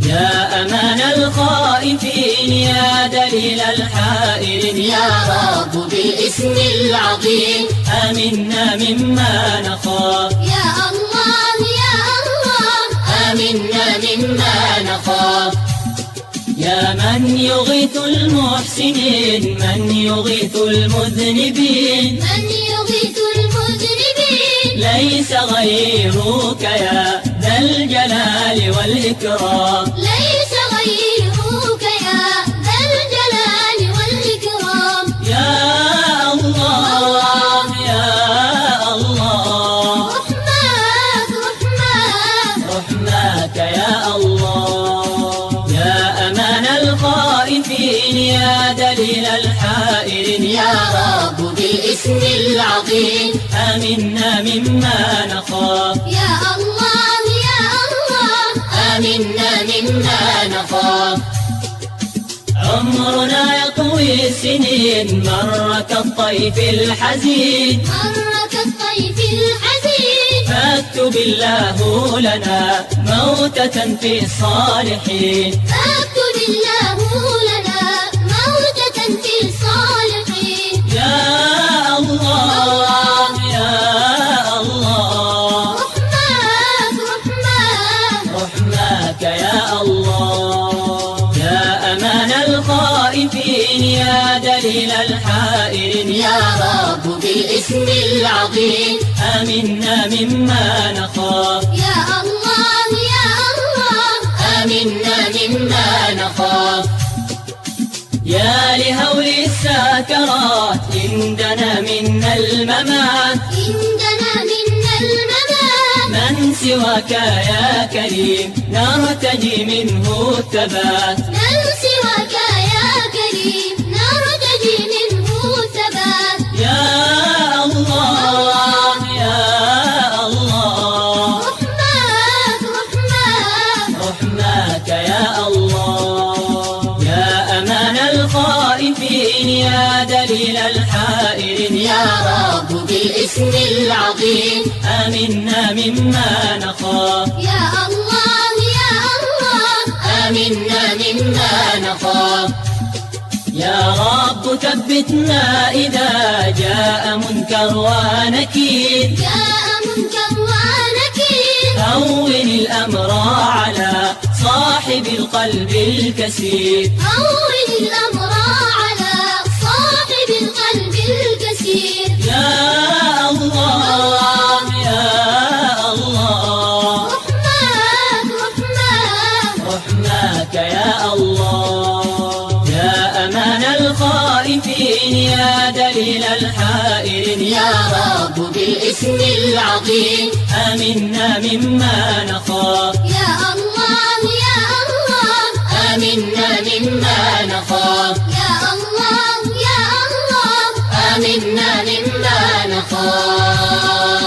يا أمان الخائفين يا دليل الحائرين، يا رب بالاسم العظيم آمنا مما نخاف. يا الله يا الله آمنا مما نخاف. يا من يغيث المحسنين، من يغيث المذنبين، من يغيث المذنبين ليس غيرك يا ذا الجلال والإكرام. ليس غيرك يا ذا الجلال والإكرام. يا الله يا الله رحماك رحماك يا الله. يا أمان الخائفين يا دليل الحائرين، يا رب بالاسم العظيم آمنا مما نخاف. يا الله يا الله آمنا مما نخاف. عمرنا يطوي السنين مر كالطيف الحزين، مر كالطيف الحزين، فاكتب الله لنا موتة في الصالحين. فاكتب الله لنا موتة في الصالحين. يا الله يا الله رحماك يا الله. يا أمان الخائفين يا دليل الحائرين، يا رب بالاسم العظيم آمنا مما نخاف. يا الله يا الله آمنا مما نخاف. يا لهول الساكرات عندنا منا الممات، عندنا منا الممات، من سواك يا كريم نرتجي منه الثبات. من سواك يا كريم نرتجي منه الثبات. يا الله يا الله رحماك يا الله. يا أمان الخائفين يا دليل الحائرين، يا رب بالاسم العظيم آمنا مما نخاف. يا الله يا الله آمنا مما نخاف. يا رب ثبتنا إذا جاء منكر ونكير، جاء منكر ونكير، هون الأمر على صاحب القلب الكسير. هون الأمر على صاحب القلب الكسير. يا الله يا الله رحماك يا الله. يا أمان الخائفين يا دليل الحائرين، يا رب بالاسم العظيم آمنا مما نخاف. يا الله يا الله آمنا مما نخاف. يا الله يا الله آمنا مما نخاف.